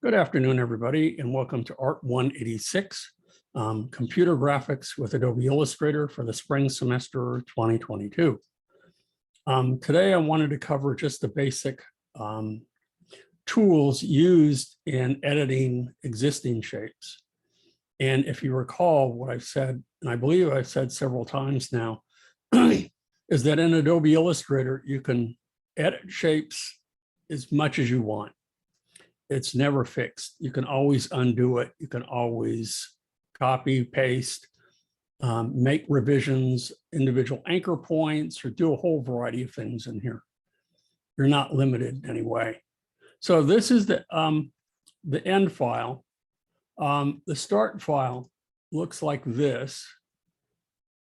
Good afternoon, everybody, and welcome to Art 186, Computer Graphics with Adobe Illustrator for the spring semester 2022. Today, I wanted to cover just the basic tools used in editing existing shapes. And if you recall what I've said, and I believe I've said several times now, is that in Adobe Illustrator, you can edit shapes as much as you want. It's never fixed. You can always undo it. You can always copy, paste, make revisions, individual anchor points, or do a whole variety of things in here. You're not limited in any way. So this is the end file. The start file looks like this.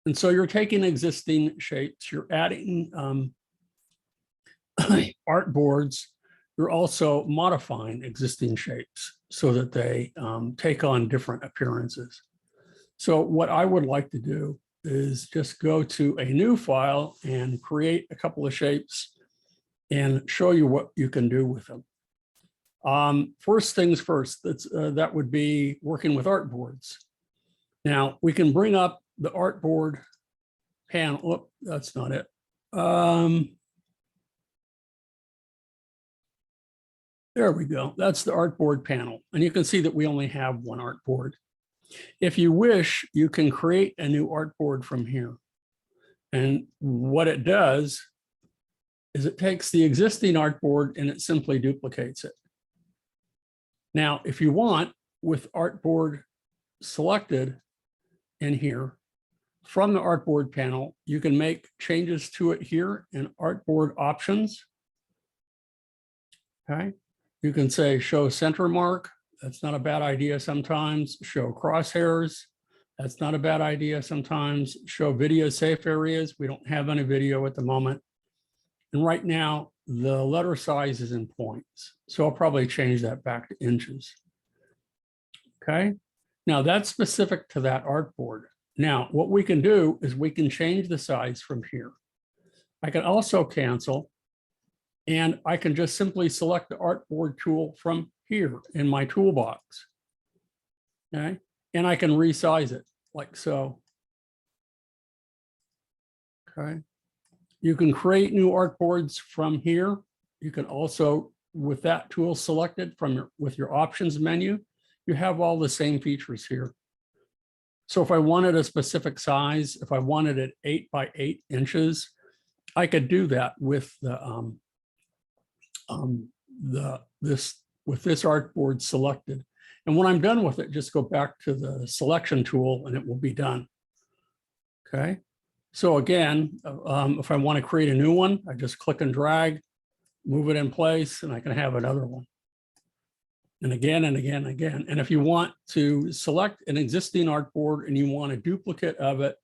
And so you're taking existing shapes, you're adding artboards. You're also modifying existing shapes so that they take on different appearances. So what I would like to do is just go to a new file and create a couple of shapes and show you what you can do with them. First things first, that would be working with artboards. Now we can bring up the artboard panel. Oh, that's not it. There we go. That's the artboard panel. And you can see that we only have one artboard. If you wish, you can create a new artboard from here. And what it does is it takes the existing artboard and it simply duplicates it. Now, if you want, with artboard selected in here, from the artboard panel, you can make changes to it here in artboard options. Okay. You can say show center mark. That's not a bad idea sometimes. Show crosshairs. That's not a bad idea sometimes. Show video safe areas. We don't have any video at the moment. And right now, the letter size is in points. So I'll probably change that back to inches. Okay. Now that's specific to that artboard. Now, what we can do is we can change the size from here. I can also cancel. And I can just simply select the artboard tool from here in my toolbox. Okay. And I can resize it like so. Okay. You can create new artboards from here. You can also, with that tool selected with your options menu, you have all the same features here. So if I wanted a specific size, if I wanted it 8 by 8 inches, I could do that with the with this artboard selected. And when I'm done with it, just go back to the selection tool and it will be done. Okay. So again, if I want to create a new one, I just click and drag, move it in place, and I can have another one. And again, and again, and again. And if you want to select an existing artboard and you want a duplicate of it,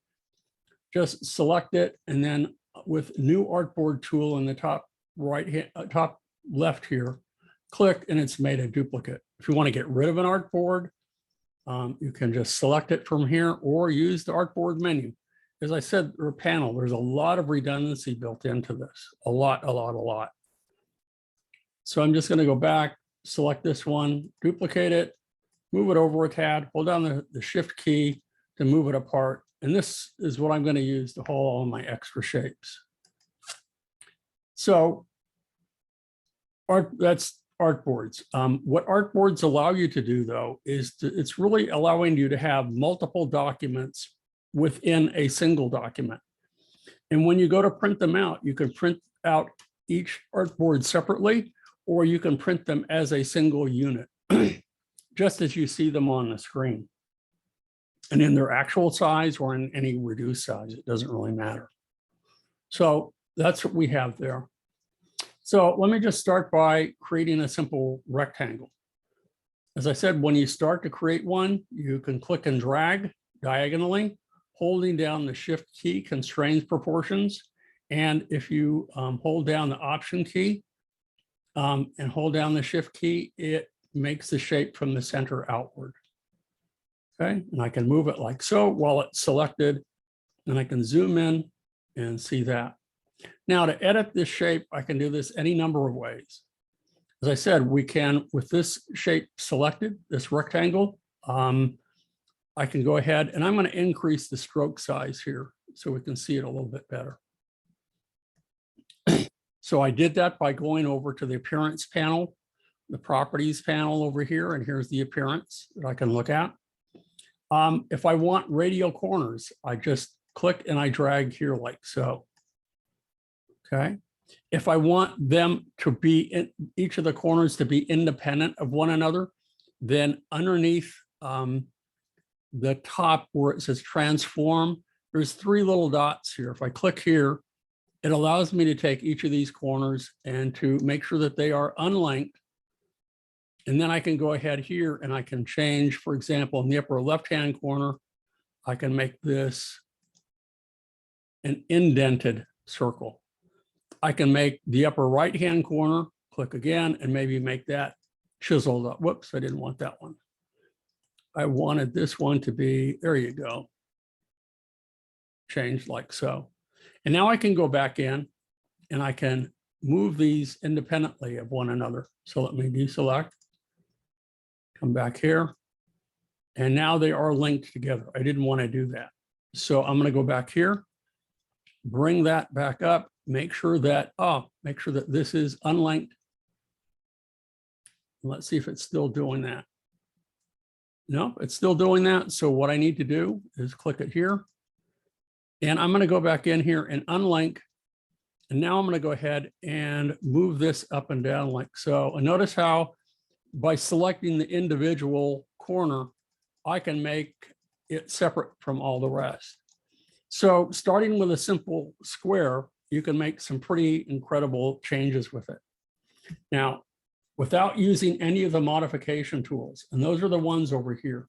just select it. And then with new artboard tool in the top top left here, click and it's made a duplicate. If you want to get rid of an artboard, you can just select it from here or use the artboard menu. As I said, or panel, there's a lot of redundancy built into this, a lot. So I'm just going to go back, select this one, duplicate it, move it over a tad, hold down the shift key to move it apart. And this is what I'm going to use to hold all my extra shapes. So that's artboards. What artboards allow you to do, though, is it's really allowing you to have multiple documents within a single document. And when you go to print them out, you can print out each artboard separately, or you can print them as a single unit, just as you see them on the screen. And in their actual size or in any reduced size, it doesn't really matter. So that's what we have there. So let me just start by creating a simple rectangle. As I said, when you start to create one, you can click and drag diagonally. Holding down the shift key constrains proportions. And if you hold down the option key and hold down the shift key, it makes the shape from the center outward. Okay, and I can move it like so while it's selected, and I can zoom in and see that. Now to edit this shape, I can do this any number of ways. as I said, we can, with this shape selected, this rectangle, I can go ahead and I'm going to increase the stroke size here so we can see it a little bit better. So I did that by going over to the appearance panel, the properties panel over here, and here's the appearance that I can look at. If I want radial corners, I just click and I drag here like so. Okay. If I want them to be in each of the corners to be independent of one another, then underneath the top where it says transform, there's 3 little dots here. If I click here, it allows me to take each of these corners and to make sure that they are unlinked. And then I can go ahead here and I can change, for example, in the upper left-hand corner, I can make this an indented circle. I can make the upper right-hand corner, click again, and maybe make that chiseled up. Whoops, I didn't want that one. I wanted this one to be, there you go, changed like so. And now I can go back in and I can move these independently of one another. So let me deselect, come back here, and now they are linked together. I didn't want to do that. So I'm going to go back here, bring that back up, make sure that this is unlinked. Let's see if it's still doing that. No, it's still doing that. So what I need to do is click it here. And I'm going to go back in here and unlink. And now I'm going to go ahead and move this up and down like so. And notice how by selecting the individual corner, I can make it separate from all the rest. So starting with a simple square, you can make some pretty incredible changes with it. Now, without using any of the modification tools, and those are the ones over here.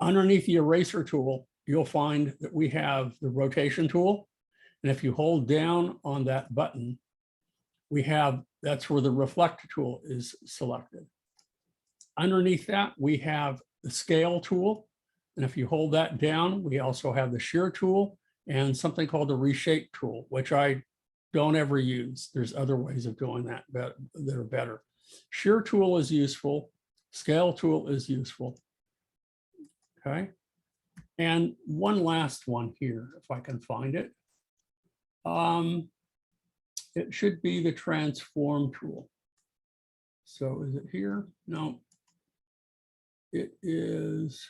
Underneath the eraser tool, you'll find that we have the rotation tool. And if you hold down on that button, that's where the reflect tool is selected. Underneath that, we have the scale tool. And if you hold that down, we also have the shear tool and something called the reshape tool, which I don't ever use. There's other ways of doing that that are better. Shear tool is useful. Scale tool is useful. Okay. And one last one here, if I can find it. It should be the transform tool. So is it here? No. It is.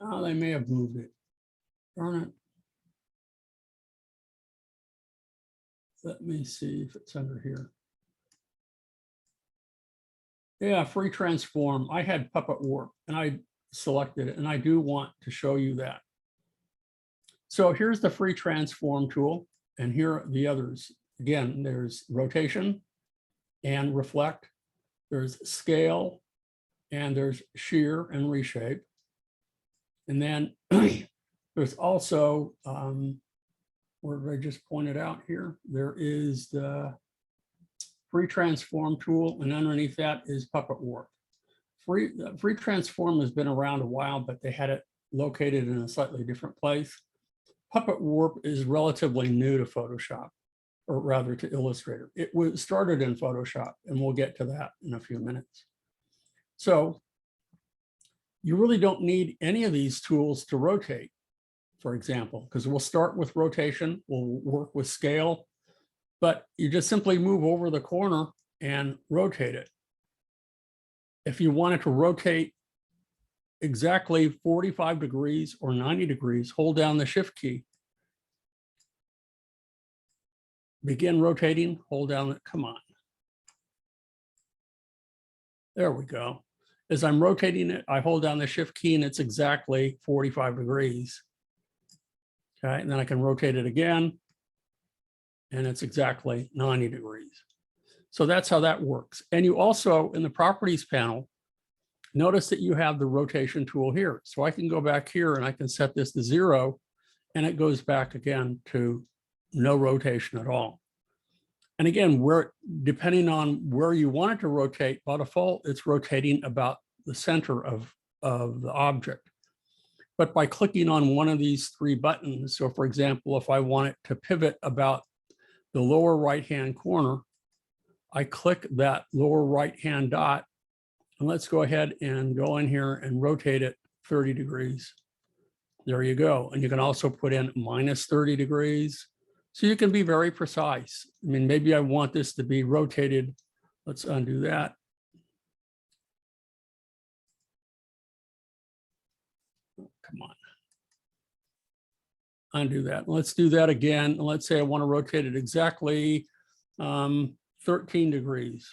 Oh, they may have moved it. Darn it. Let me see if it's under here. Yeah, free transform. I had Puppet Warp and I selected it, and I do want to show you that. So here's the free transform tool, and here are the others. Again, there's rotation and reflect, there's scale, and there's shear and reshape. And then there's also, where I just pointed out here, there is the free transform tool, and underneath that is Puppet Warp. Free transform has been around a while, but they had it located in a slightly different place. Puppet Warp is relatively new to Photoshop, or rather to Illustrator. It was started in Photoshop, and we'll get to that in a few minutes. So you really don't need any of these tools to rotate, for example, because we'll start with rotation, we'll work with scale, but you just simply move over the corner and rotate it. If you wanted to rotate exactly 45 degrees or 90 degrees, hold down the Shift key. Begin rotating, hold down it, come on. There we go. As I'm rotating it, I hold down the Shift key and it's exactly 45 degrees. Okay, and then I can rotate it again and it's exactly 90 degrees. So that's how that works. And you also, in the properties panel, notice that you have the rotation tool here. So I can go back here and I can set this to 0 and it goes back again to no rotation at all. And again, depending on where you want it to rotate, by default, it's rotating about the center of the object. But by clicking on one of these 3 buttons, so for example, if I want it to pivot about the lower right-hand corner, I click that lower right-hand dot, and let's go ahead and go in here and rotate it 30 degrees. There you go. And you can also put in minus 30 degrees. So you can be very precise. I mean, maybe I want this to be rotated. Let's undo that. Come on. Undo that. Let's do that again. Let's say I want to rotate it exactly 13 degrees.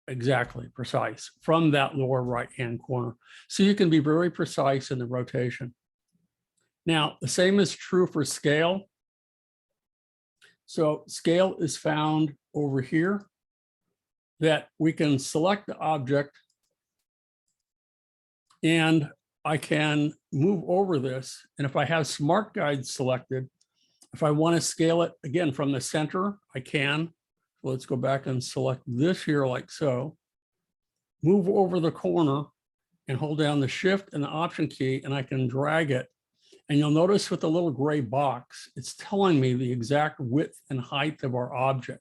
Exactly, precise from that lower right-hand corner. So you can be very precise in the rotation. Now, the same is true for scale. So scale is found over here, that we can select the object and I can move over this. And if I have Smart Guide selected, if I want to scale it again from the center, I can. Let's go back and select this here like so. Move over the corner and hold down the Shift and the Option key, and I can drag it. And you'll notice with the little gray box, it's telling me the exact width and height of our object.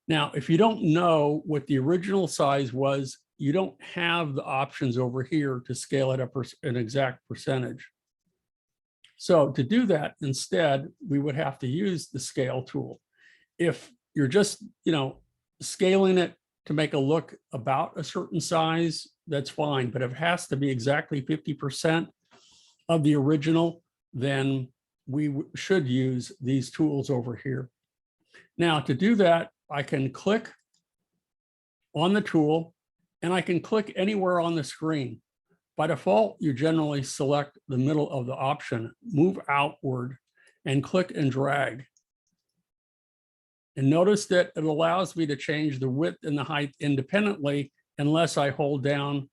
Now, if you don't know what the original size was, you don't have the options over here to scale it up an exact percentage. So to do that, instead, we would have to use the scale tool. If you're just, scaling it to make a look about a certain size, that's fine. But if it has to be exactly 50% of the original, then we should use these tools over here. Now, to do that, I can click on the tool and I can click anywhere on the screen. By default, you generally select the middle of the option, move outward, and click and drag. And notice that it allows me to change the width and the height independently unless I hold down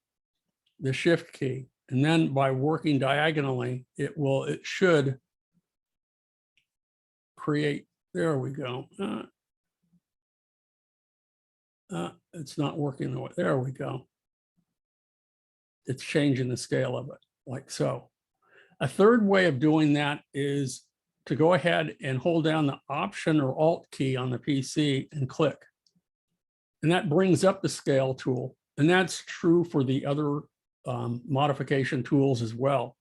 the Shift key. And then by working diagonally, it should create, there we go. It's not working the way, there we go. It's changing the scale of it, like so. A third way of doing that is to go ahead and hold down the Option or Alt key on the PC and click. And that brings up the scale tool. And that's true for the other modification tools as well.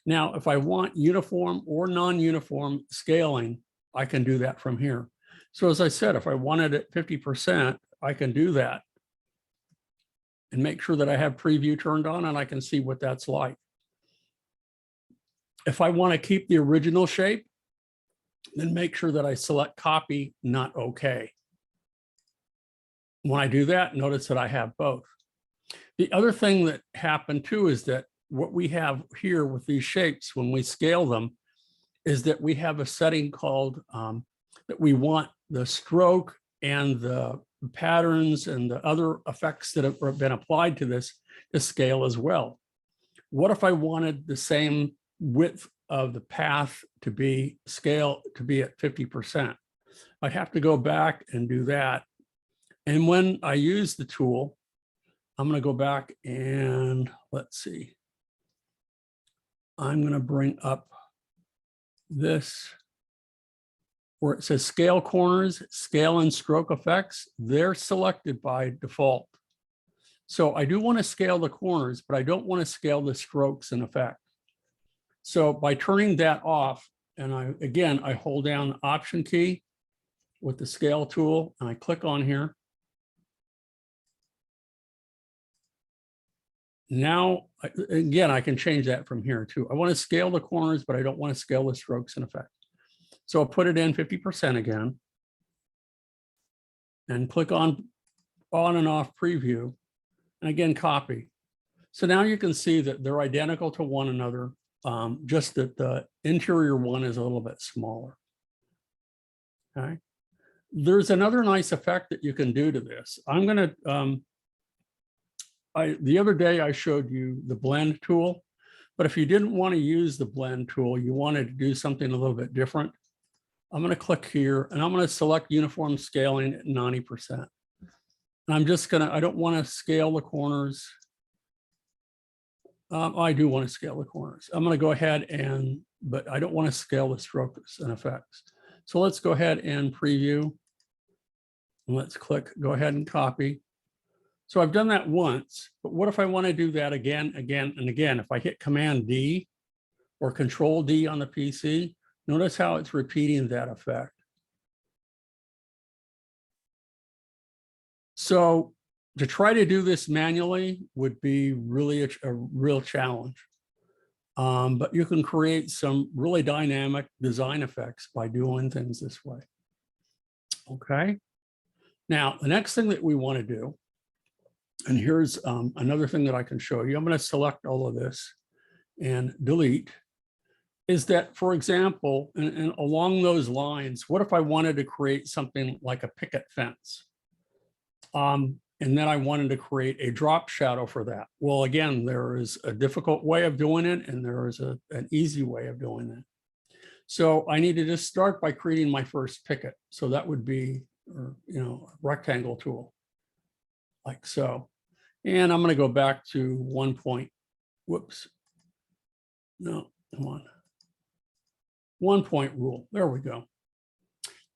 Now, if I want uniform or non-uniform scaling, I can do that from here. So as I said, if I wanted it 50%, I can do that and make sure that I have preview turned on and I can see what that's like. If I want to keep the original shape, then make sure that I select copy, not OK. When I do that, notice that I have both. The other thing that happened too is that what we have here with these shapes, when we scale them, is that we have a setting called that we want the stroke and the patterns and the other effects that have been applied to this to scale as well. What if I wanted the same width of the path to be scale to be at 50%? I'd have to go back and do that. And when I use the tool, I'm going to go back and let's see. I'm going to bring up this where it says scale corners, scale and stroke effects. They're selected by default. So I do want to scale the corners, but I don't want to scale the strokes in effect. So by turning that off, and I hold down the Option key with the scale tool and I click on here. Now, again, I can change that from here too. I want to scale the corners, but I don't want to scale the strokes in effect. So I'll put it in 50% again and click on and off preview and again, copy. So now you can see that they're identical to one another, just that the interior one is a little bit smaller. Okay. There's another nice effect that you can do to this. I'm going to, the other day I showed you the blend tool, but if you didn't want to use the blend tool, you wanted to do something a little bit different, I'm going to click here and I'm going to select uniform scaling at 90%. And I'm just going to, I don't want to scale the corners. I do want to scale the corners. I'm going to go ahead but I don't want to scale the strokes and effects. So let's go ahead and preview. And let's click, go ahead and copy. So I've done that once, but what if I want to do that again, and again? If I hit Command D or Control D on the PC, notice how it's repeating that effect. So to try to do this manually would be really a real challenge. But you can create some really dynamic design effects by doing things this way. Okay. Now, the next thing that we want to do, and here's another thing that I can show you. I'm going to select all of this and delete, is that, for example, and along those lines, what if I wanted to create something like a picket fence? And then I wanted to create a drop shadow for that. Well, again, there is a difficult way of doing it, and there is an easy way of doing it. So I need to just start by creating my first picket. So that would be, a rectangle tool, like so. And I'm going to go back to 1 point. Whoops. No, come on. 1 point rule. There we go.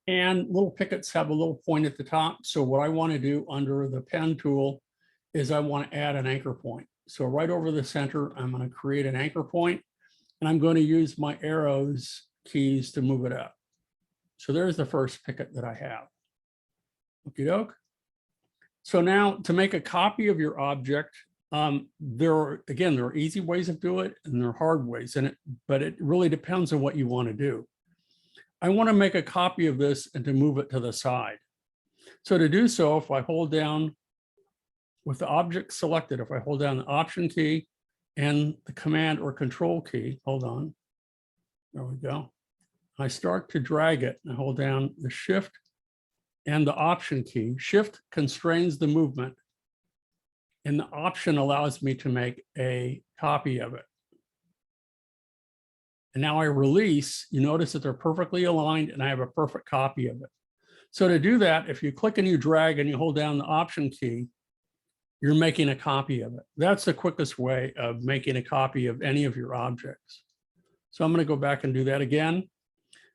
And little pickets have a little point at the top. So what I want to do under the pen tool is I want to add an anchor point. So right over the center, I'm going to create an anchor point, and I'm going to use my arrows keys to move it up. So there's the first picket that I have. Okie doke. So now to make a copy of your object, there are easy ways of doing it and there are hard ways in it, but it really depends on what you want to do. I want to make a copy of this and to move it to the side. So to do so, if I hold down with the object selected, if I hold down the Option key and the Command or Control key, hold on, there we go. I start to drag it and hold down the Shift and the Option key. Shift constrains the movement, and the Option allows me to make a copy of it. And now I release, you notice that they're perfectly aligned and I have a perfect copy of it. So to do that, if you click and you drag and you hold down the Option key, you're making a copy of it. That's the quickest way of making a copy of any of your objects. So I'm going to go back and do that again,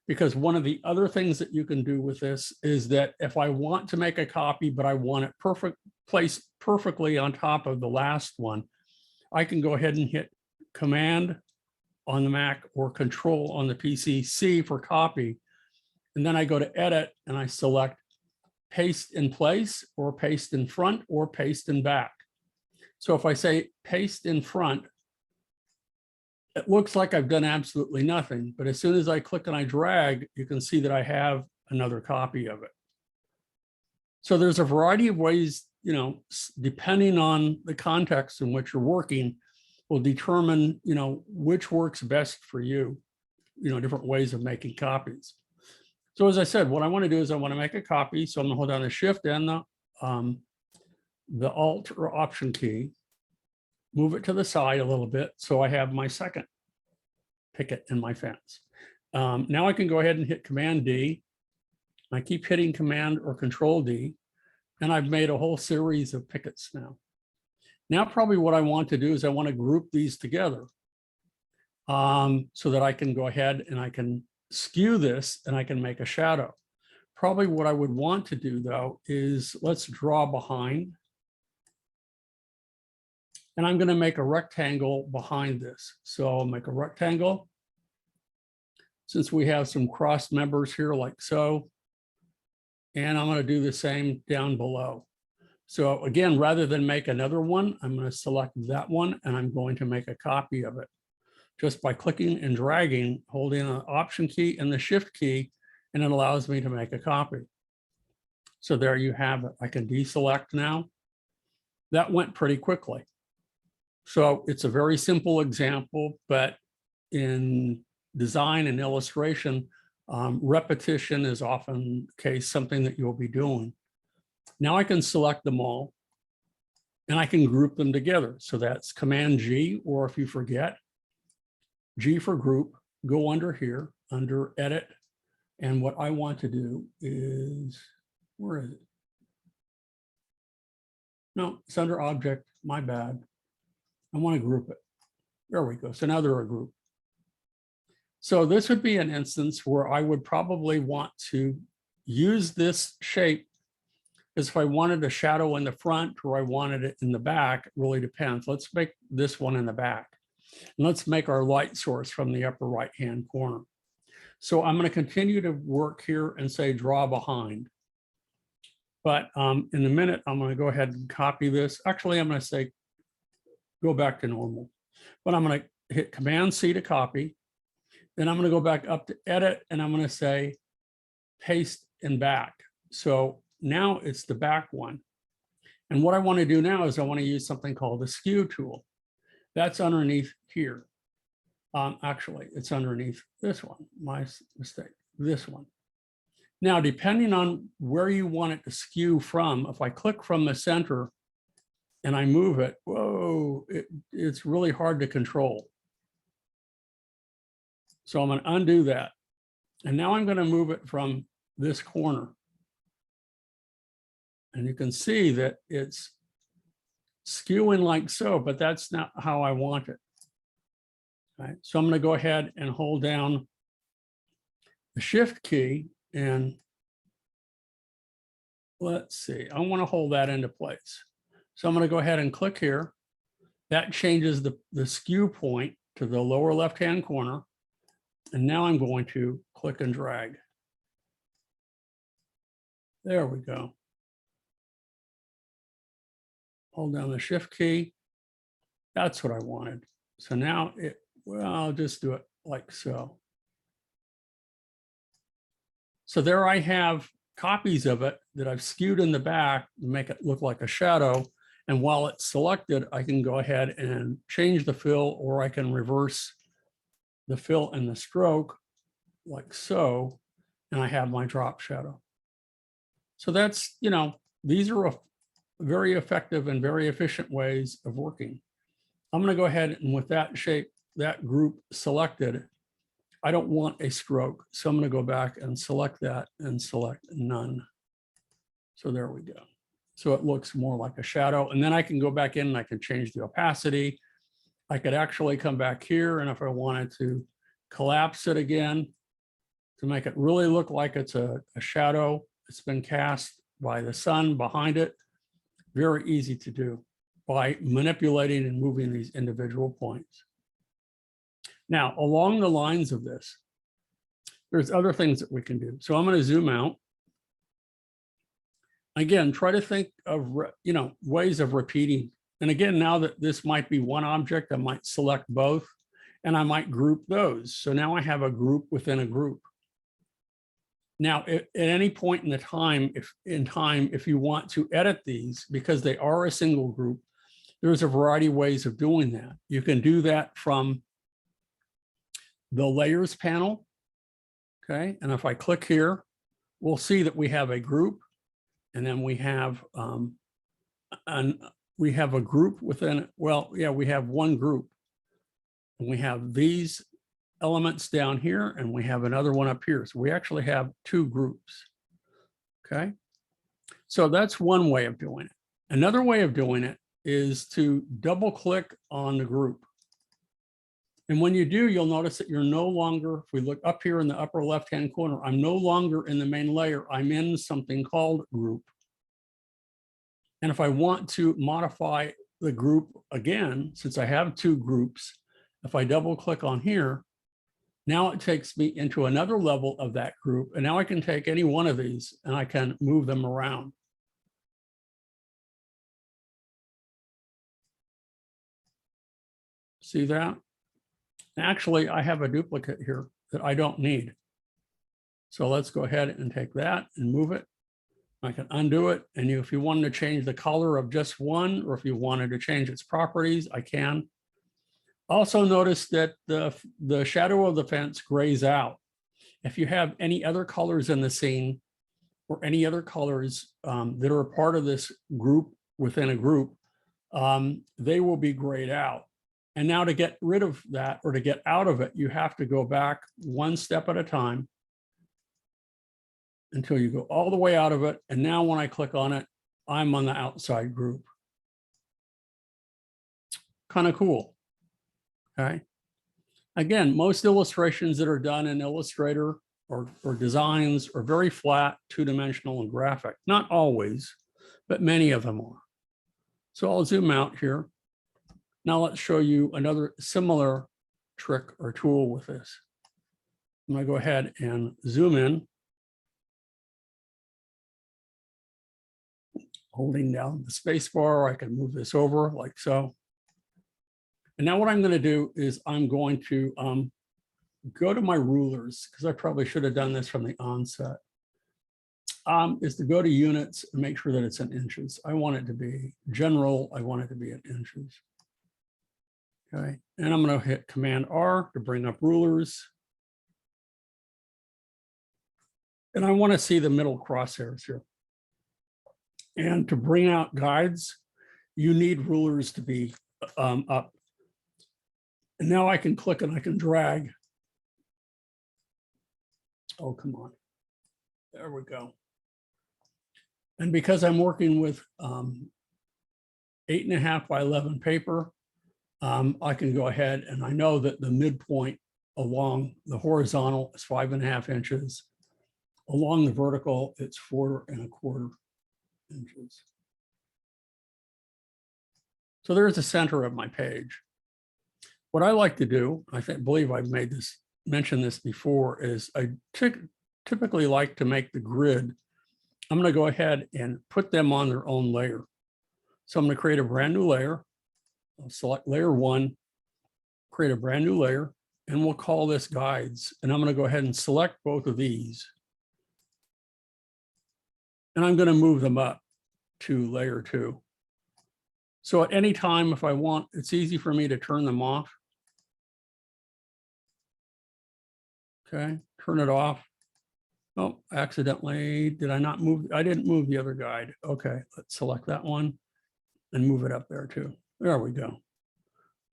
because one of the other things that you can do with this is that if I want to make a copy, but I want it placed perfectly on top of the last one, I can go ahead and hit Command on the Mac or Control on the PC, C for copy. And then I go to Edit and I select Paste in Place or Paste in Front or Paste in Back. So if I say Paste in Front, it looks like I've done absolutely nothing, but as soon as I click and I drag, you can see that I have another copy of it. So there's a variety of ways, depending on the context in which you're working, will determine, which works best for you, different ways of making copies. So as I said, what I want to do is I want to make a copy. So I'm going to hold down the Shift and the Alt or Option key, move it to the side a little bit. So I have my second picket in my fence. Now I can go ahead and hit Command D. I keep hitting Command or Control D, and I've made a whole series of pickets now. Now, probably what I want to do is I want to group these together so that I can go ahead and I can skew this and I can make a shadow. Probably what I would want to do, though, is let's draw behind. And I'm going to make a rectangle behind this. So I'll make a rectangle. Since we have some crossed members here like so. And I'm going to do the same down below. So again, rather than make another one, I'm going to select that one and I'm going to make a copy of it just by clicking and dragging, holding the Option key and the Shift key, and it allows me to make a copy. So there you have it. I can deselect now. That went pretty quickly. So it's a very simple example, but in design and illustration, repetition is often the case, something that you'll be doing. Now I can select them all and I can group them together. So that's Command G, or if you forget, G for group, go under here, under Edit. And what I want to do is, where is it? No, it's under Object, my bad. I want to group it. There we go. So now they're a group. So this would be an instance where I would probably want to use this shape as if I wanted a shadow in the front or I wanted it in the back. It really depends. Let's make this one in the back. And let's make our light source from the upper right-hand corner. So I'm going to continue to work here and say draw behind. But in a minute, I'm going to go ahead and copy this. Actually, I'm going to say go back to normal. But I'm going to hit Command-C to copy. Then I'm going to go back up to edit and I'm going to say paste in back. So now it's the back one. And what I want to do now is I want to use something called the skew tool. That's underneath here. Actually, it's underneath this one. My mistake, this one. Now, depending on where you want it to skew from, if I click from the center and I move it, whoa, it's really hard to control. So I'm going to undo that. And now I'm going to move it from this corner. And you can see that it's skewing like so, but that's not how I want it. Right. So I'm going to go ahead and hold down the Shift key and let's see, I want to hold that into place. So I'm going to go ahead and click here. That changes the skew point to the lower left-hand corner. And now I'm going to click and drag. There we go. Hold down the Shift key. That's what I wanted. So now well, I'll just do it like so. So there I have copies of it that I've skewed in the back to make it look like a shadow. And while it's selected, I can go ahead and change the fill, or I can reverse the fill and the stroke like so. And I have my drop shadow. So that's, these are very effective and very efficient ways of working. I'm going to go ahead and with that shape, that group selected, I don't want a stroke. So I'm going to go back and select that and select none. So there we go. So it looks more like a shadow. And then I can go back in and I can change the opacity. I could actually come back here. And if I wanted to collapse it again to make it really look like it's a shadow, it's been cast by the sun behind it. Very easy to do by manipulating and moving these individual points. Now, along the lines of this, there's other things that we can do. So I'm going to zoom out. Again, try to think of, ways of repeating. And again, now that this might be one object, I might select both and I might group those. So now I have a group within a group. Now, at any point in the time, if you want to edit these, because they are a single group, there's a variety of ways of doing that. You can do that from the layers panel. Okay, and if I click here, we'll see that we have a group, and then we have a group within. Well, yeah, we have one group, and we have these elements down here, and we have another one up here. So we actually have two groups. Okay, so that's one way of doing it. Another way of doing it is to double click on the group. And when you do, you'll notice that you're no longer, if we look up here in the upper left-hand corner, I'm no longer in the main layer. I'm in something called group. And if I want to modify the group again, since I have two groups, if I double click on here, now it takes me into another level of that group. And now I can take any one of these and I can move them around. See that? Actually, I have a duplicate here that I don't need. So let's go ahead and take that and move it. I can undo it. And if you wanted to change the color of just one, or if you wanted to change its properties, I can. Also notice that the shadow of the fence grays out. If you have any other colors in the scene or any other colors that are a part of this group within a group, they will be grayed out. And now to get rid of that or to get out of it, you have to go back one step at a time until you go all the way out of it. And now when I click on it, I'm on the outside group. Kind of cool. Okay. Again, most illustrations that are done in Illustrator or designs are very flat, two-dimensional and graphic. Not always, but many of them are. So I'll zoom out here. Now let's show you another similar trick or tool with this. I'm going to go ahead and zoom in, holding down the space bar. I can move this over like so. And now what I'm going to do is I'm going to go to my rulers, because I probably should have done this from the onset, is to go to units and make sure that it's in inches. I want it to be general. I want it to be in inches. Okay, and I'm going to hit Command R to bring up rulers. And I want to see the middle crosshairs here. And to bring out guides, you need rulers to be up. And now I can click and I can drag. Oh, come on. There we go. And because I'm working with 8.5 by 11 paper, I can go ahead and I know that the midpoint along the horizontal is 5.5 inches. Along the vertical, it's 4.25 inches. So there's the center of my page. What I like to do, believe I've mentioned this before, is I typically like to make the grid. I'm going to go ahead and put them on their own layer. So I'm going to create a brand new layer. I'll select layer 1, create a brand new layer, and we'll call this guides. And I'm going to go ahead and select both of these. And I'm going to move them up to layer 2. So at any time, if I want, it's easy for me to turn them off. Okay, turn it off. Oh, accidentally, did I not move? I didn't move the other guide. Okay, let's select that one and move it up there too. There we go.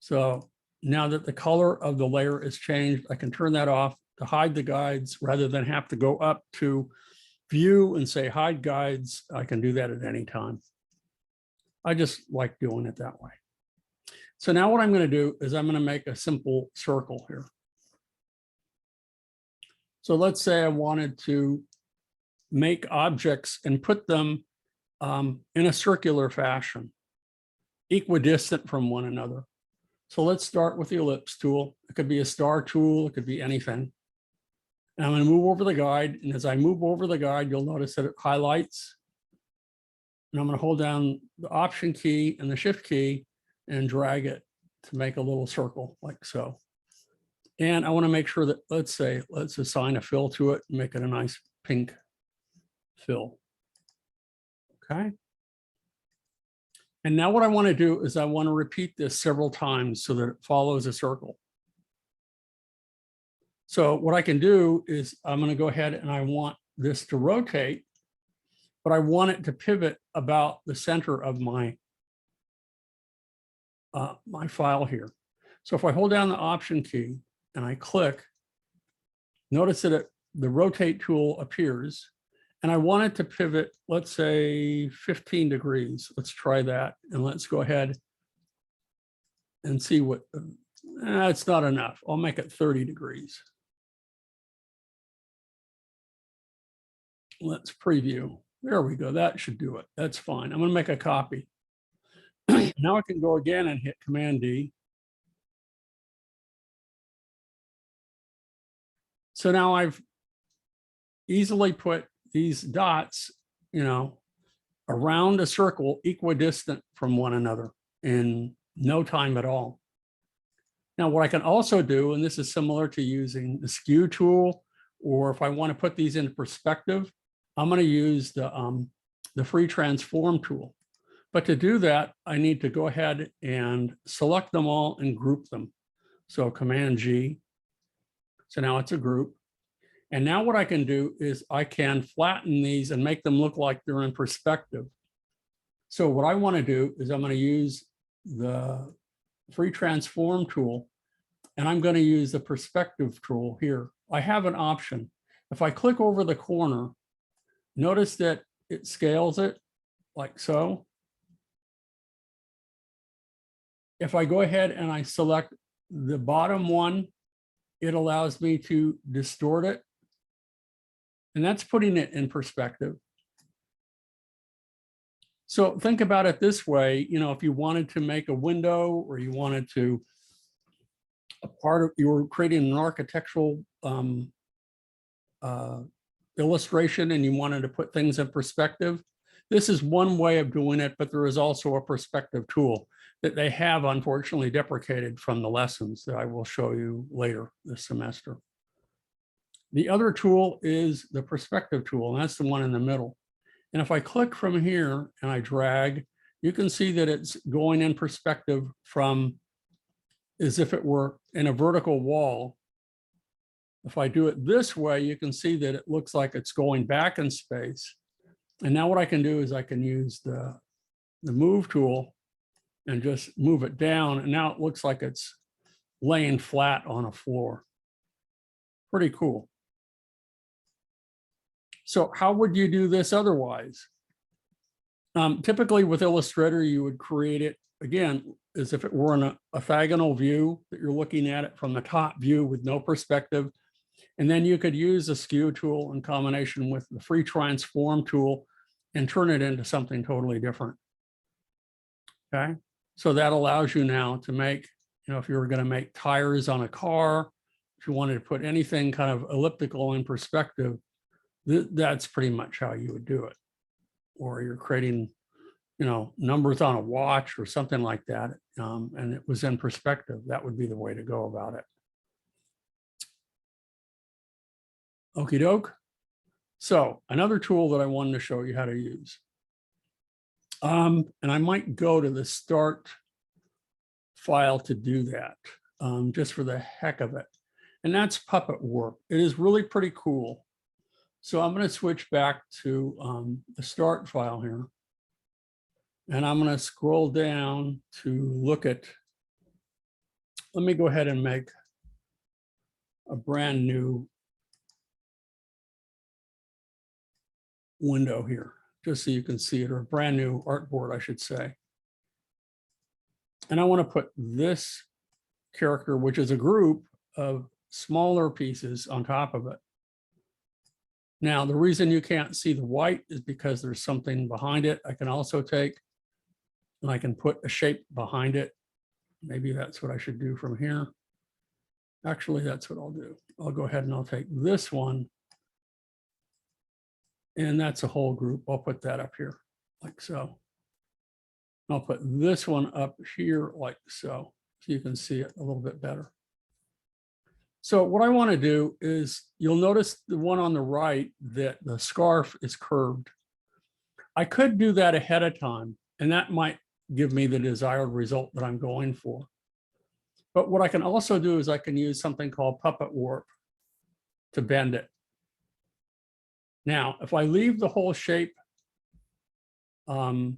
So now that the color of the layer is changed, I can turn that off to hide the guides rather than have to go up to view and say hide guides. I can do that at any time. I just like doing it that way. So now what I'm going to do is I'm going to make a simple circle here. So let's say I wanted to make objects and put them in a circular fashion, equidistant from one another. So let's start with the ellipse tool. It could be a star tool. It could be anything. And I'm going to move over the guide. And as I move over the guide, you'll notice that it highlights. And I'm going to hold down the Option key and the Shift key and drag it to make a little circle like so. And I want to make sure that, let's assign a fill to it and make it a nice pink fill. Okay. And now what I want to do is I want to repeat this several times so that it follows a circle. So what I can do is I'm going to go ahead and I want this to rotate, but I want it to pivot about the center of my my file here. So if I hold down the Option key and I click, notice that the rotate tool appears, and I want it to pivot, let's say 15 degrees. Let's try that, and let's go ahead and see what, it's not enough. I'll make it 30 degrees. Let's preview. There we go. That should do it. That's fine. I'm going to make a copy. Now I can go again and hit Command D. So now I've easily put these dots, around a circle equidistant from one another in no time at all. Now, what I can also do, and this is similar to using the skew tool, or if I want to put these into perspective, I'm going to use the free transform tool. But to do that, I need to go ahead and select them all and group them. So Command G. So now it's a group. And now what I can do is I can flatten these and make them look like they're in perspective. So what I want to do is I'm going to use the free transform tool, and I'm going to use the perspective tool here. I have an option. If I click over the corner, notice that it scales it like so. If I go ahead and I select The bottom one, it allows me to distort it. And that's putting it in perspective. So think about it this way, you know, if you wanted to make a window or you wanted to, you were creating an architectural illustration and you wanted to put things in perspective, this is one way of doing it, but there is also a perspective tool that they have unfortunately deprecated from the lessons that I will show you later this semester. The other tool is the perspective tool, and that's the one in the middle. And if I click from here and I drag, you can see that it's going in perspective from as if it were in a vertical wall. If I do it this way, you can see that it looks like it's going back in space. And now what I can do is I can use the move tool and just move it down. And now it looks like it's laying flat on a floor. Pretty cool. So how would you do this otherwise? Typically with Illustrator, you would create it, again, as if it were in a orthogonal view, that you're looking at it from the top view with no perspective. And then you could use the skew tool in combination with the free transform tool and turn it into something totally different. Okay, so that allows you now to make, you know, if you were going to make tires on a car, if you wanted to put anything kind of elliptical in perspective, that's pretty much how you would do it. Or you're creating, you know, numbers on a watch or something like that, and it was in perspective, that would be the way to go about it. Okie doke. So another tool that I wanted to show you how to use. And I might go to the start file to do that, just for the heck of it. And that's Puppet Warp. It is really pretty cool. So I'm going to switch back to the start file here. And I'm going to scroll down to look at, let me go ahead and make a brand new window here, just so you can see it, or a brand new artboard, I should say. And I want to put this character, which is a group of smaller pieces, on top of it. Now, the reason you can't see the white is because there's something behind it. I can also take and I can put a shape behind it. Maybe that's what I should do from here. Actually, that's what I'll do. I'll go ahead and I'll take this one. And that's a whole group. I'll put that up here like so. I'll put this one up here like so you can see it a little bit better. So what I want to do is, you'll notice the one on the right that the scarf is curved. I could do that ahead of time, and that might give me the desired result that I'm going for. But what I can also do is I can use something called Puppet Warp to bend it. Now, if I leave the whole shape, you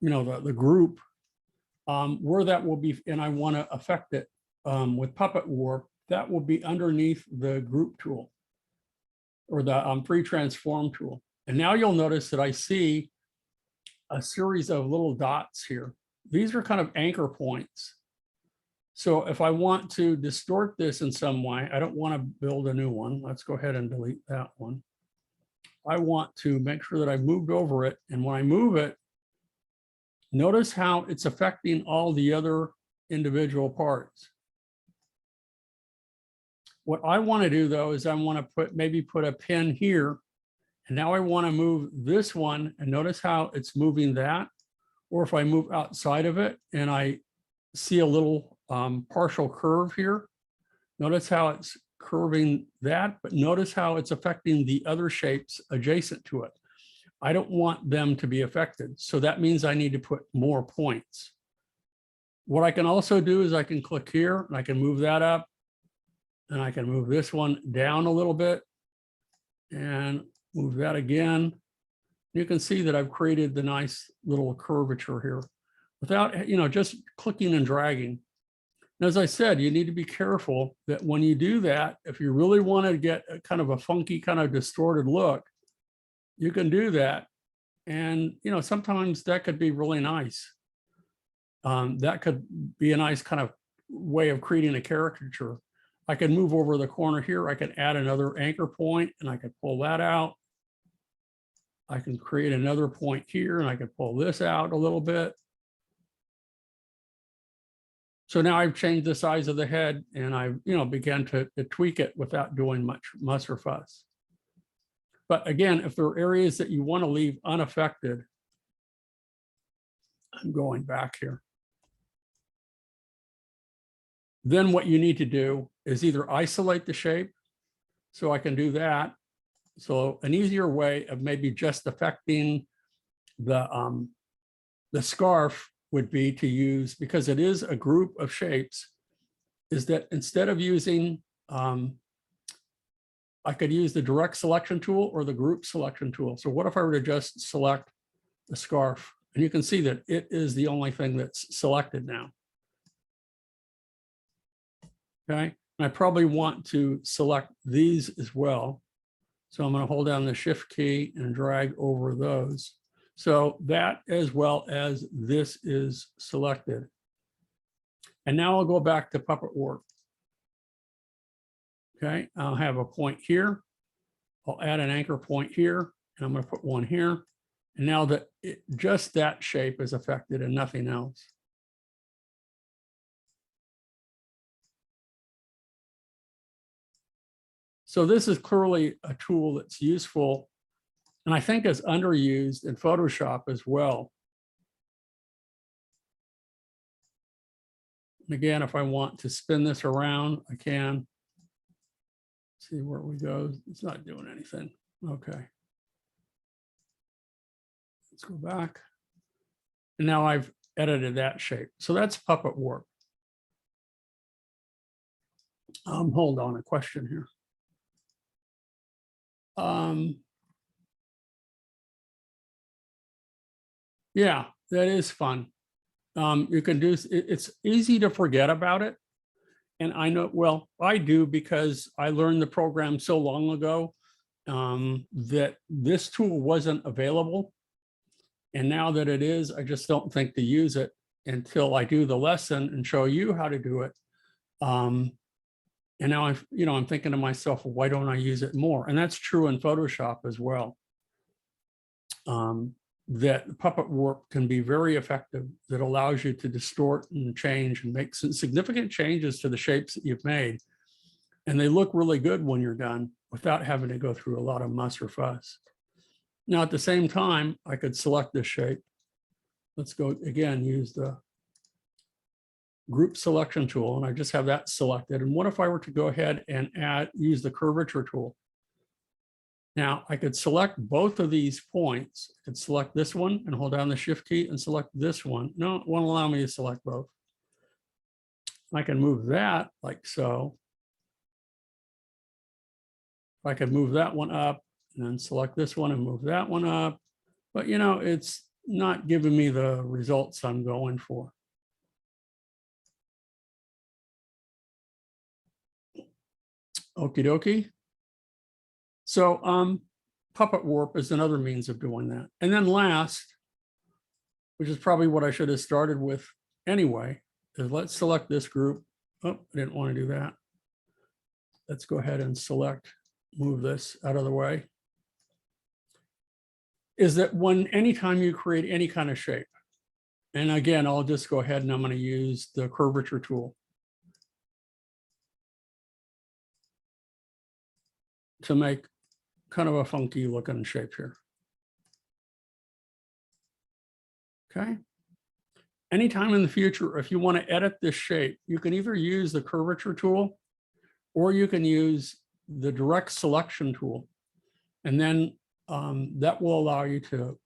know, the group, where that will be, and I want to affect it with Puppet Warp, that will be underneath the group tool or the free transform tool. And now you'll notice that I see a series of little dots here. These are kind of anchor points. So if I want to distort this in some way, I don't want to build a new one. Let's go ahead and delete that one. I want to make sure that I've moved over it. And when I move it, notice how it's affecting all the other individual parts. What I want to do, though, is I want to maybe put a pin here. And now I want to move this one, and notice how it's moving that. Or if I move outside of it and I see a little partial curve here, notice how it's curving that, but notice how it's affecting the other shapes adjacent to it. I don't want them to be affected. So that means I need to put more points. What I can also do is I can click here and I can move that up. And I can move this one down a little bit and move that again. You can see that I've created the nice little curvature here without, you know, just clicking and dragging. And as I said, you need to be careful that when you do that, if you really want to get a kind of a funky, kind of distorted look, you can do that. And, you know, sometimes that could be really nice. That could be a nice kind of way of creating a caricature. I can move over the corner here. I can add another anchor point and I can pull that out. I can create another point here and I can pull this out a little bit. So now I've changed the size of the head and I've, began to tweak it without doing much muss or fuss. But again, if there are areas that you want to leave unaffected, I'm going back here. Then what you need to do is either isolate the shape. So I can do that. So an easier way of maybe just affecting the scarf would be to use, because it is a group of shapes, is that instead of using, I could use the direct selection tool or the group selection tool. So what if I were to just select the scarf? And you can see that it is the only thing that's selected now. Okay, and I probably want to select these as well. So I'm going to hold down the shift key and drag over those. So that as well as this is selected. And now I'll go back to Puppet Warp. Okay, I'll have a point here. I'll add an anchor point here, and I'm going to put one here. And now that just that shape is affected and nothing else. So this is clearly a tool that's useful, and I think is underused in Photoshop as well. And again, if I want to spin this around, I can. See where we go. It's not doing anything. Okay. Let's go back. And now I've edited that shape. So that's Puppet Warp. Hold on, a question here. Yeah, that is fun. You can do, it's easy to forget about it. And I know, well, I do, because I learned the program so long ago that this tool wasn't available. And now that it is, I just don't think to use it until I do the lesson and show you how to do it. And now I'm thinking to myself, well, why don't I use it more? And that's true in Photoshop as well. That Puppet Warp can be very effective. That allows you to distort and change and make some significant changes to the shapes that you've made. And they look really good when you're done without having to go through a lot of muss or fuss. Now, at the same time, I could select this shape. Let's go again, use the group selection tool, and I just have that selected. And what if I were to go ahead and use the curvature tool? Now I could select both of these points. I could select this one and hold down the shift key and select this one. No, it won't allow me to select both. I can move that like so. I could move that one up and then select this one and move that one up. But it's not giving me the results I'm going for. Okie dokie. So Puppet Warp is another means of doing that. And then last, which is probably what I should have started with anyway, is let's select this group. Oh, I didn't want to do that. Let's go ahead and select, move this out of the way. Is that anytime you create any kind of shape, and again, I'll just go ahead and I'm going to use the curvature tool to make kind of a funky looking shape here. Okay. Anytime in the future, if you want to edit this shape, you can either use the curvature tool or you can use the direct selection tool. And then that will allow you to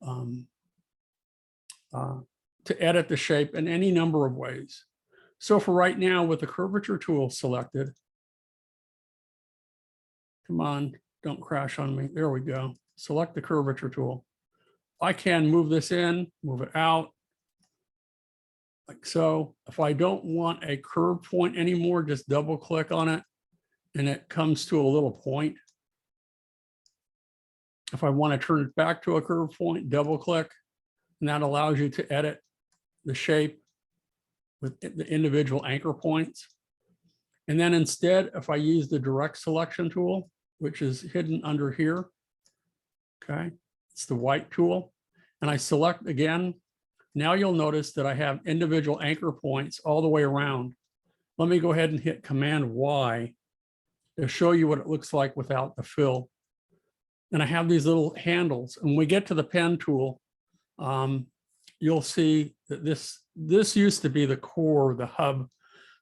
edit the shape in any number of ways. So for right now, with the curvature tool selected, come on, don't crash on me. There we go. Select the curvature tool. I can move this in, move it out, like so. If I don't want a curve point anymore, just double click on it and it comes to a little point. If I want to turn it back to a curve point, double click, and that allows you to edit the shape with the individual anchor points. And then instead, if I use the direct selection tool, which is hidden under here, okay, it's the white tool, and I select again, now you'll notice that I have individual anchor points all the way around. Let me go ahead and hit Command Y to show you what it looks like without the fill. And I have these little handles. And when we get to the pen tool, you'll see that this used to be the core, the hub,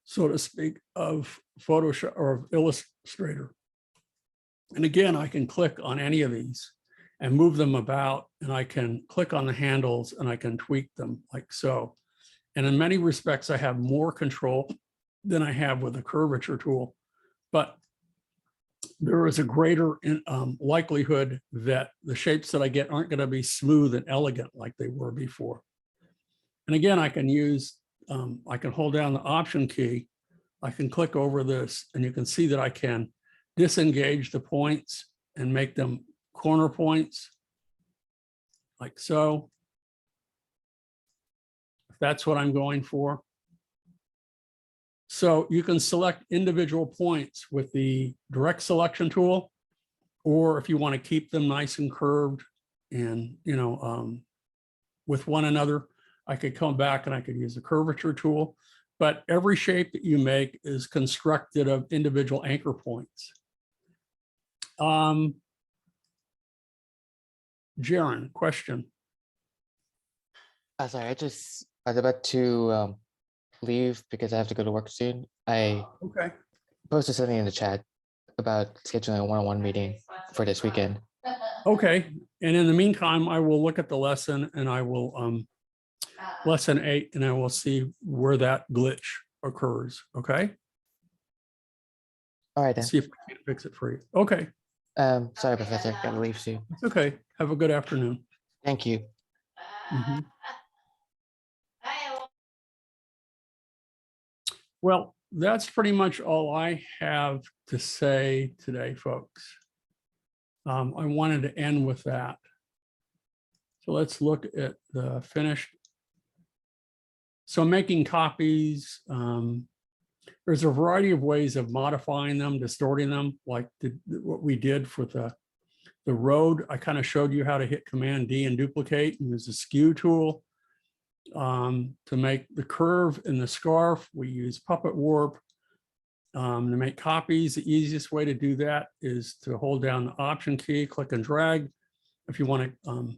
so to speak, of Photoshop or of Illustrator. And again, I can click on any of these and move them about, and I can click on the handles and I can tweak them like so. And in many respects, I have more control than I have with the curvature tool, but there is a greater likelihood that the shapes that I get aren't going to be smooth and elegant like they were before. And again, I can use, I can hold down the Option key. I can click over this and you can see that I can disengage the points and make them corner points like so. If that's what I'm going for. So you can select individual points with the direct selection tool, or if you want to keep them nice and curved and, with one another, I could come back and I could use the curvature tool. But every shape that you make is constructed of individual anchor points. Jaron, question. Sorry, I was about to leave because I have to go to work soon. I posted something in the chat about scheduling a one-on-one meeting for this weekend. Okay, and in the meantime, I will look at the lesson and I will lesson 8, and I will see where that glitch occurs. Okay. All right then. See if I can fix it for you. Okay. Sorry, Professor. Gotta leave soon. It's okay. Have a good afternoon. Thank you. Mm-hmm. Well, that's pretty much all I have to say today, folks. I wanted to end with that. So let's look at the finished. So making copies, there's a variety of ways of modifying them, distorting them, like what we did for the road. I kind of showed you how to hit Command D and duplicate, and use the skew tool. To make the curve in the scarf, we use Puppet Warp. To make copies, the easiest way to do that is to hold down the Option key, click and drag. If you want to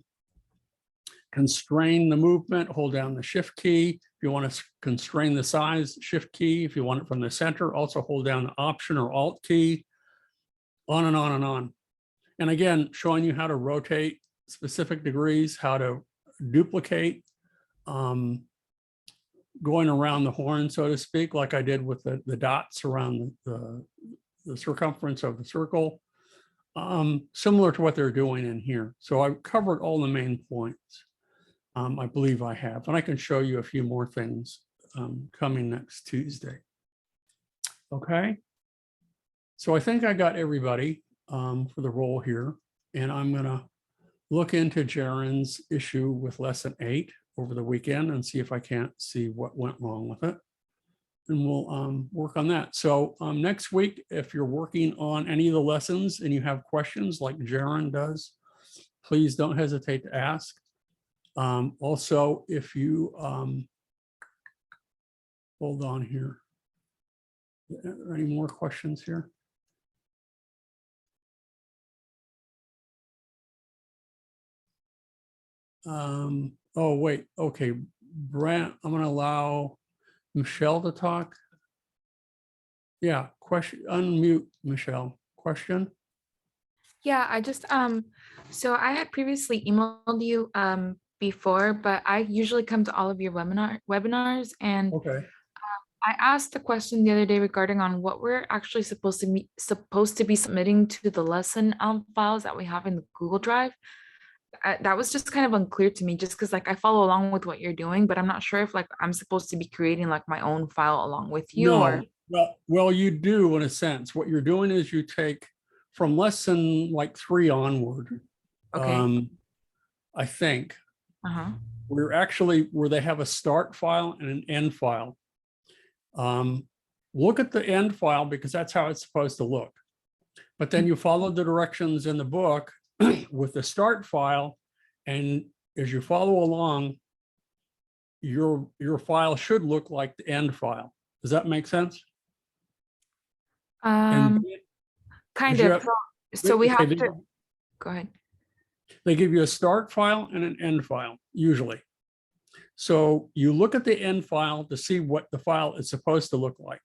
constrain the movement, hold down the Shift key. If you want to constrain the size, Shift key. If you want it from the center, also hold down the Option or Alt key. On and on and on. And again, showing you how to rotate specific degrees, how to duplicate, going around the horn, so to speak, like I did with the dots around the circumference of the circle, similar to what they're doing in here. So I've covered all the main points. I believe I have, and I can show you a few more things coming next Tuesday. Okay. So I think I got everybody for the role here, and I'm gonna look into Jaron's issue with lesson 8 over the weekend and see if I can't see what went wrong with it. And we'll work on that. So next week, if you're working on any of the lessons and you have questions like Jaron does, please don't hesitate to ask. Also, if you, hold on here. Are there any more questions here? Oh, wait, okay. Brent, I'm gonna allow Michelle to talk. Yeah, question, unmute Michelle. Question? Yeah, I just so I had previously emailed you before, but I usually come to all of your webinars, and Okay. I asked the question the other day regarding on what we're actually supposed to be submitting to the lesson files that we have in the Google Drive. That was just kind of unclear to me, just because like I follow along with what you're doing, but I'm not sure if like I'm supposed to be creating like my own file along with you. No, or well, you do in a sense. What you're doing is you take from lesson like 3 onward. Okay. I think Uh-huh. we're actually where they have a start file and an end file. look at the end file because that's how it's supposed to look. But then you follow the directions in the book with the start file, and as you follow along, your file should look like the end file. Does that make sense? And Kind you of. have- So we have they- to, go ahead. They give you a start file and an end file, usually. So you look at the end file to see what the file is supposed to look like.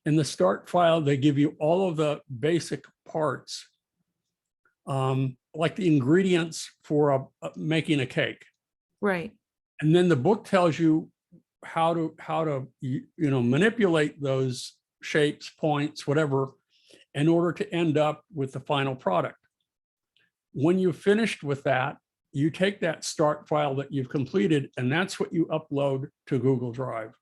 In the start file, they give you all of the basic parts, like the ingredients for making a cake. Right. And then the book tells you how to manipulate those shapes, points, whatever, in order to end up with the final product. When you've finished with that, you take that start file that you've completed, and that's what you upload to Google Drive.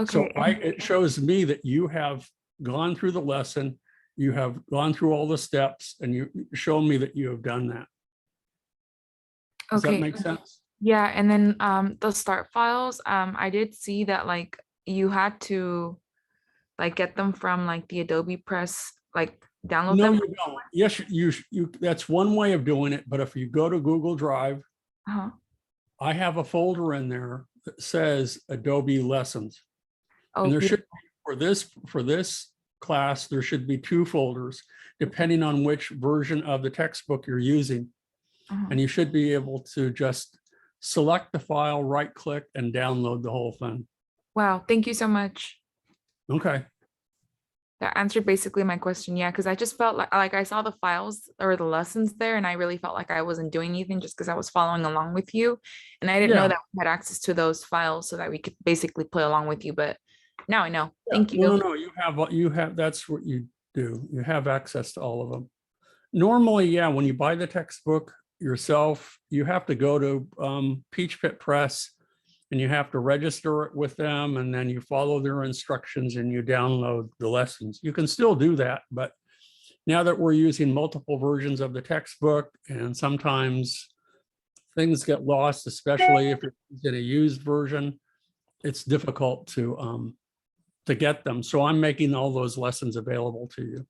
So Okay. it shows me that you have gone through the lesson, you have gone through all the steps, and you show me that you have done that. Does that Okay. make sense? Yeah, and then the start files, I did see that like you had to like get them from like the Adobe Press, like download No, them. you don't. Yes, you that's one way of doing it. But if you go to Google Drive, Uh-huh. I have a folder in there that says Adobe Lessons. Oh, And there beautiful. should, for this class, there should be 2 folders, depending on which version of the textbook you're using. Uh-huh. And you should be able to just select the file, right click, and download the whole thing. Wow, thank you so much. Okay. That answered basically my question. Yeah, because I just felt like I saw the files or the lessons there, and I really felt like I wasn't doing anything just because I was following along with you, and I didn't know Yeah. that we had access to those files so that we could basically play along with you. But now I know. Yeah. Thank you. No, you have, that's what you do. You have access to all of them. Normally, yeah, when you buy the textbook yourself, you have to go to Peach Pit Press and you have to register it with them, and then you follow their instructions and you download the lessons. You can still do that, but now that we're using multiple versions of the textbook, and sometimes things get lost, especially if you're using a used version, it's difficult to get them. So I'm making all those lessons available to you.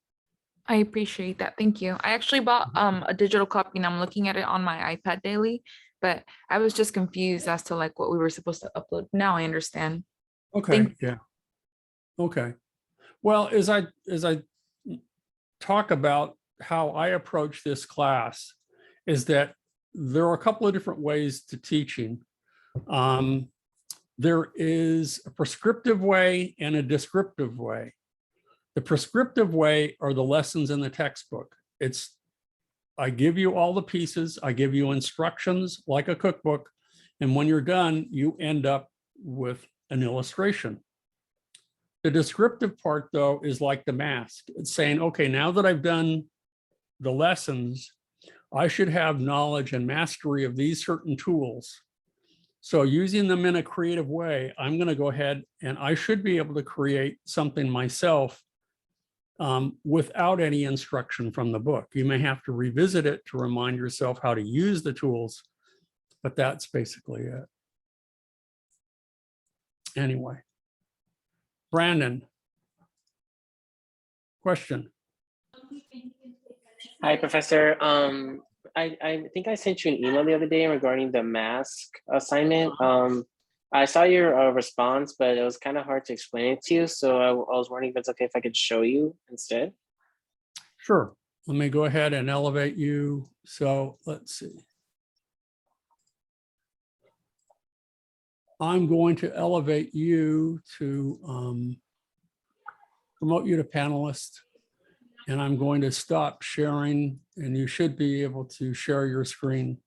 I appreciate that. Thank you. I actually bought a digital copy and I'm looking at it on my iPad daily, but I was just confused as to like what we were supposed to upload. Now I understand. Okay, yeah. Okay. Well, as I talk about how I approach this class, is that there are a couple of different ways to teaching. There is a prescriptive way and a descriptive way. The prescriptive way are the lessons in the textbook. I give you all the pieces, I give you instructions like a cookbook, and when you're done, you end up with an illustration. The descriptive part, though, is like the mask. It's saying, okay, now that I've done the lessons, I should have knowledge and mastery of these certain tools. So using them in a creative way, I'm going to go ahead and I should be able to create something myself without any instruction from the book. You may have to revisit it to remind yourself how to use the tools, but that's basically it. Anyway, Brandon, question. Hi, Professor. I think I sent you an email the other day regarding the mask assignment. I saw your response, but it was kind of hard to explain it to you. So I was wondering if it's okay if I could show you instead. Sure. Let me go ahead and elevate you. So let's see. I'm going to elevate you to promote you to panelist. And I'm going to stop sharing, and you should be able to share your screen.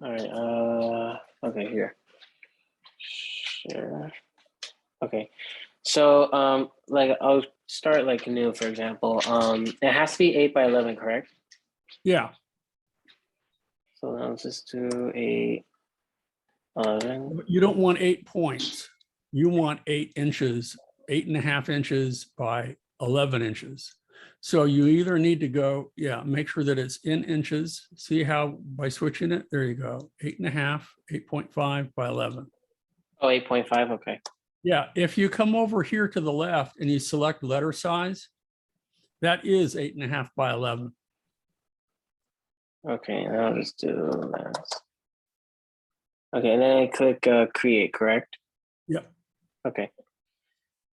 All right. Okay, here. Share. Okay. So like I'll start like new, for example. It has to be 8 by 11, correct? Yeah. So now let's just do 8, 11. You don't want 8 points. You want 8 inches, 8.5 inches by 11 inches. So you either need to go, yeah, make sure that it's in inches. See how by switching it, there you go, 8.5, 8.5 by 11. Oh, 8.5, okay. Yeah, if you come over here to the left and you select letter size, that is 8.5 by 11. Okay, I'll just do that. Okay, and then I click create, correct? Yep. Okay.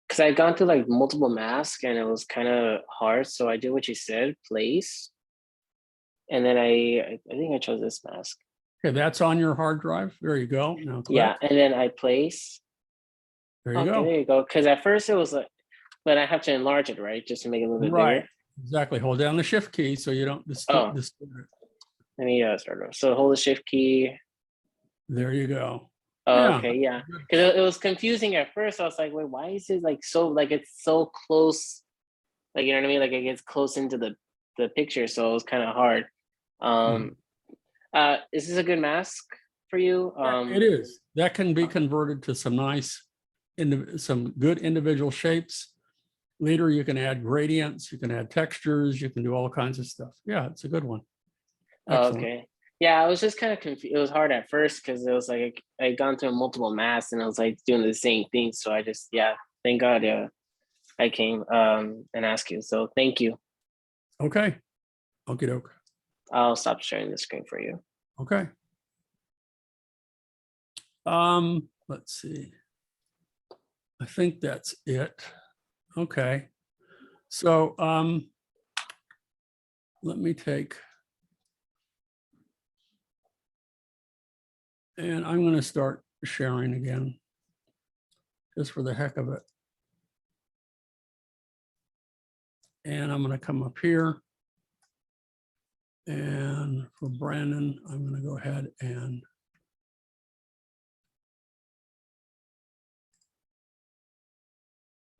Because I'd gone through like multiple masks and it was kind of hard. So I did what you said, place. And then I think I chose this mask. Okay, that's on your hard drive. There you go. Now click. Yeah, and then I place. There you Okay, go. there you go. Because at first it was like, but I have to enlarge it, right? Just to make it a little bit Right. bigger. Exactly. Hold down the shift key so you don't Oh. distort it. Let me start over. So hold the shift key. There you go. Oh, Yeah. okay, yeah. Because it was confusing at first. I was like, wait, why is it like so, like it's so close? Like, you know what I mean? Like it gets close into the picture. So it was kind of hard. Is this a good mask for you? It is. That can be converted to some nice, some good individual shapes. Later, you can add gradients, you can add textures, you can do all kinds of stuff. Yeah, it's a good one. Excellent. Okay. Yeah, I was just kind of confused. It was hard at first because it was like I'd gone through multiple masks and I was like doing the same thing. So I just, yeah, thank God I came and asked you. So thank you. Okay. Okie doke. I'll stop sharing the screen for you. Okay. Let's see. I think that's it. Okay. So let me take, and I'm going to start sharing again, just for the heck of it. And I'm going to come up here. And for Brandon, I'm going to go ahead and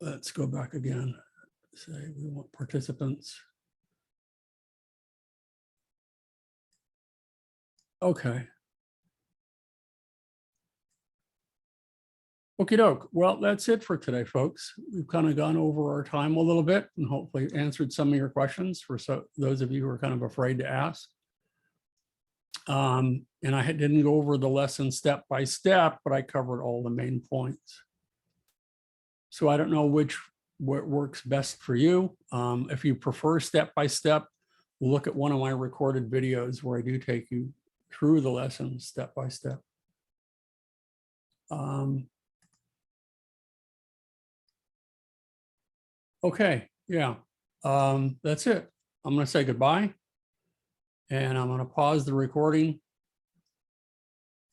let's go back again. Say we want participants. Okay. Okie doke. Well, that's it for today, folks. We've kind of gone over our time a little bit and hopefully answered some of your questions for those of you who are kind of afraid to ask. And I didn't go over the lesson step by step, but I covered all the main points. So I don't know what works best for you. If you prefer step by step, look at one of my recorded videos where I do take you through the lesson step by step. Okay, yeah, that's it. I'm going to say goodbye. And I'm going to pause the recording